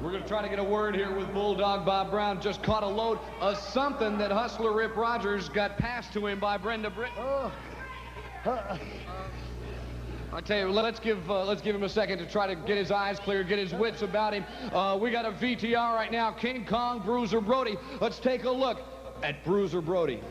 We're going to try to get a word here with Bulldog. Bob Brown just caught a load of something that Hustler Rip Rogers got passed to him by Brenda Britt. I tell you, let's give him a second to try to get his eyes clear, get his wits about him. We got a VTR right now, King Kong, Bruiser, Brody. Let's take a look at Bruiser Brody.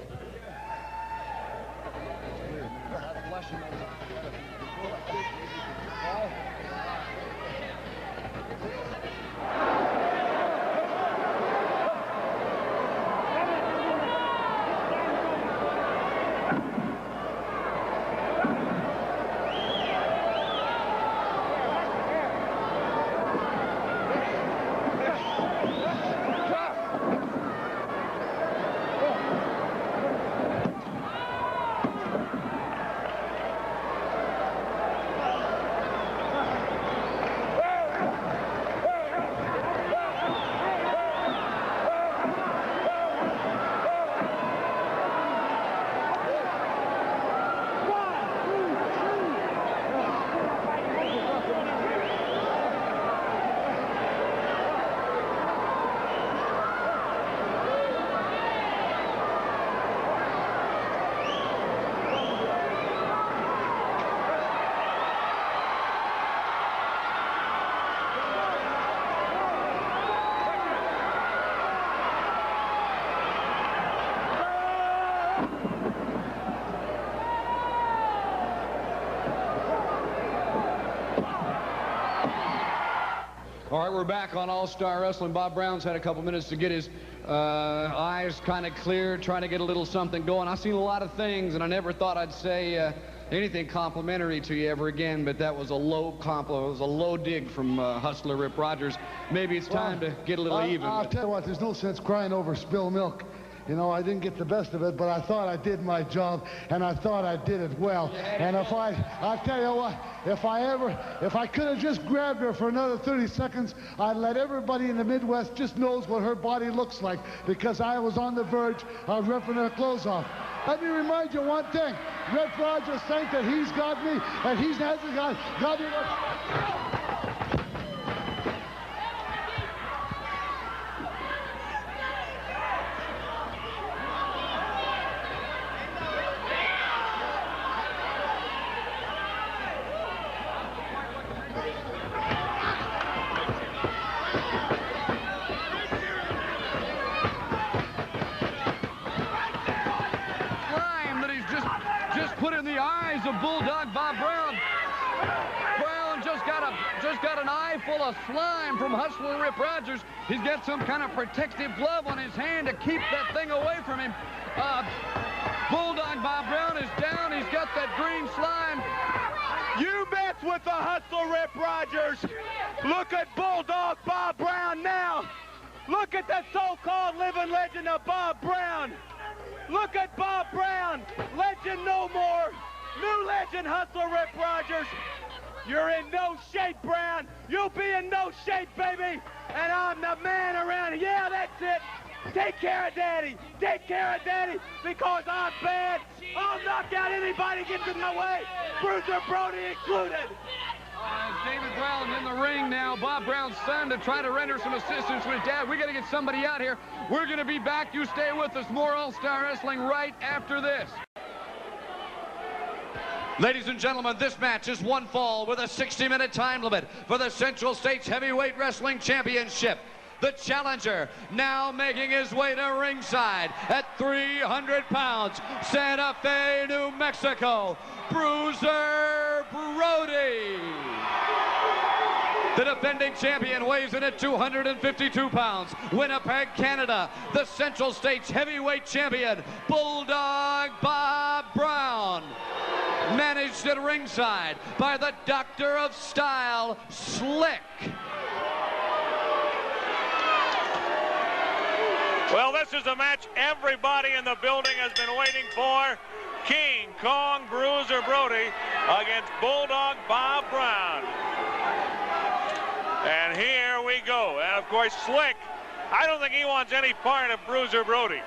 All right, we're back on All-Star Wrestling. Bob Brown's had a couple minutes to get his eyes kind of clear, trying to get a little something going. I've seen a lot of things, and I never thought I'd say anything complimentary to you ever again, but that was a low compliment. It was a low dig from Hustler Rip Rogers. Maybe it's time to get a little even. I'll tell you what, there's no sense crying over spilled milk. You know, I didn't get the best of it, but I thought I did my job, and I thought I did it well. And I'll tell you what, if I could have just grabbed her for another 30 seconds, I'd let everybody in the Midwest just knows what her body looks like, because I was on the verge of ripping her clothes off. Let me remind you one thing. Rip Rogers thinks that he's got me, and he hasn't got me. Of Bulldog Bob Brown. Brown just got an eye full of slime from Hustler Rip Rogers. He's got some kind of protective glove on his hand to keep that thing away from him. Bulldog Bob Brown is down. He's got that green slime. You mess with the Hustler Rip Rogers. Look at Bulldog Bob Brown now. Look at the so-called living legend of Bob Brown. Look at Bob Brown, legend no more. New legend, Hustler Rip Rogers. You're in no shape, Brown. You'll be in no shape, baby. And I'm the man around here. Yeah, that's it. Take care of Daddy. Take care of Daddy, because I'm bad. I'll knock out anybody who gets in my way, Bruiser Brody included. David Brown in the ring now. Bob Brown's son to try to render some assistance with Dad. We got to get somebody out here. We're going to be back. You stay with us. More All-Star Wrestling right after this. Ladies and gentlemen, this match is one fall with a 60-minute time limit for the Central States Heavyweight Wrestling Championship. The challenger now making his way to ringside at 300 pounds, Santa Fe, New Mexico, Bruiser Brody. The defending champion weighs in at 252 pounds. Winnipeg, Canada, the Central States Heavyweight Champion, Bulldog Bob Brown. Managed at ringside by the Doctor of Style, Slick. Well, this is a match everybody in the building has been waiting for. King Kong Bruiser Brody against Bulldog Bob Brown. And here we go. And of course, Slick, I don't think he wants any part of Bruiser Brody.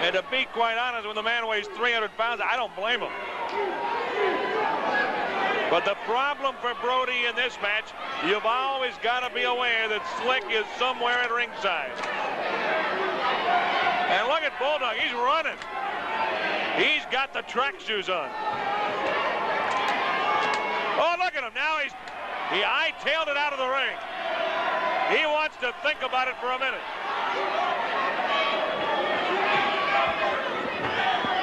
And to be quite honest, when the man weighs 300 pounds, I don't blame him. But the problem for Brody in this match, you've always got to be aware that Slick is somewhere at ringside. And look at Bulldog, he's running. He's got the track shoes on. Oh, look at him, now he hightailed it out of the ring. He wants to think about it for a minute.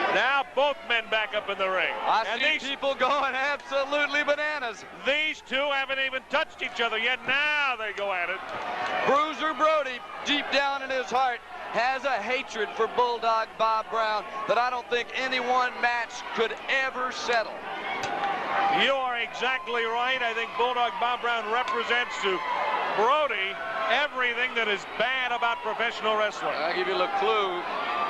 Now both men back up in the ring. I see people going absolutely bananas. These two haven't even touched each other yet. Now they go at it. Bruiser Brody, deep down in his heart, has a hatred for Bulldog Bob Brown that I don't think any one match could ever settle. You are exactly right. I think Bulldog Bob Brown represents to Brody everything that is bad about professional wrestling. I'll give you a little clue.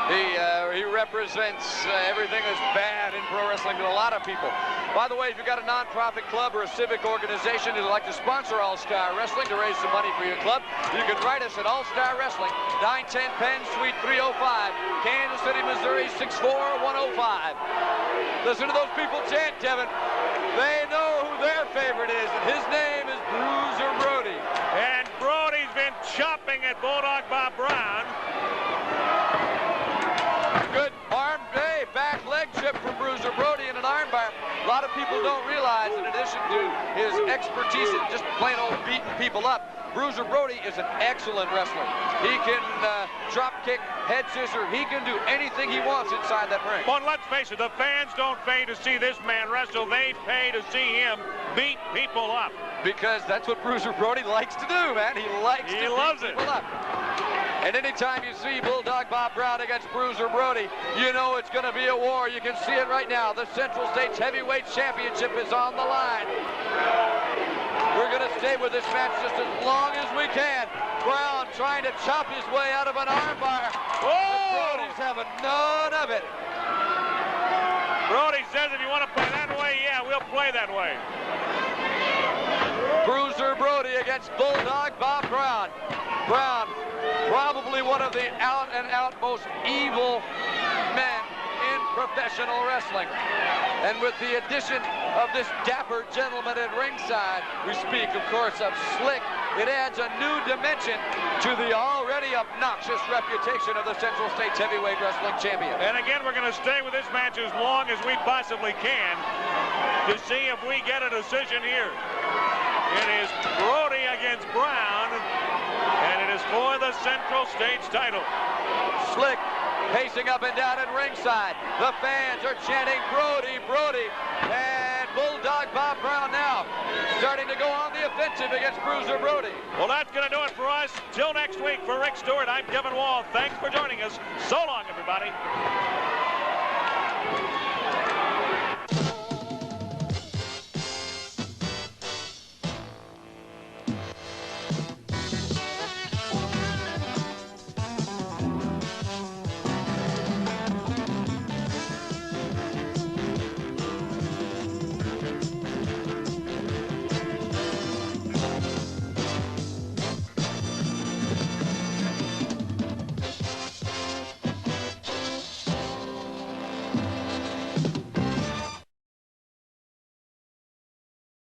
He represents everything that's bad in pro wrestling to a lot of people. By the way, if you've got a non-profit club or a civic organization who'd like to sponsor All-Star Wrestling to raise some money for your club, you can write us at All-Star Wrestling, 910 Penn, Suite 305, Kansas City, Missouri, 64105. Listen to those people chant, Kevin. They know who their favorite is, and his name is Bruiser Brody. And Brody's been chopping at Bulldog Bob Brown. Good arm, back leg chip from Bruiser Brody in an armbar. A lot of people don't realize, in addition to his expertise in just plain old beating people up, Bruiser Brody is an excellent wrestler. He can drop kick, head scissor. He can do anything he wants inside that ring. But let's face it, the fans don't pay to see this man wrestle. They pay to see him beat people up. Because that's what Bruiser Brody likes to do, man. He likes to beat people up. And anytime you see Bulldog Bob Brown against Bruiser Brody, you know it's going to be a war. You can see it right now. The Central States Heavyweight Championship is on the line. We're going to stay with this match just as long as we can. Brown trying to chop his way out of an armbar. Oh! Brody's having none of it. Brody says if you want to play that way, yeah, we'll play that way. Bruiser Brody against Bulldog Bob Brown. Brown, probably one of the out-and-out most evil men in professional wrestling. And with the addition of this dapper gentleman at ringside, we speak, of course, of Slick, it adds a new dimension to the already obnoxious reputation of the Central States Heavyweight Wrestling Champion. And again, we're going to stay with this match as long as we possibly can to see if we get a decision here. It is Brody against Brown, and it is for the Central States title. Slick pacing up and down at ringside. The fans are chanting Brody, Brody, and Bulldog Bob Brown now starting to go on the offensive against Bruiser Brody. Well, that's going to do it for us. Till next week, for Rick Stewart, I'm Kevin Wall. Thanks for joining us. So long, everybody.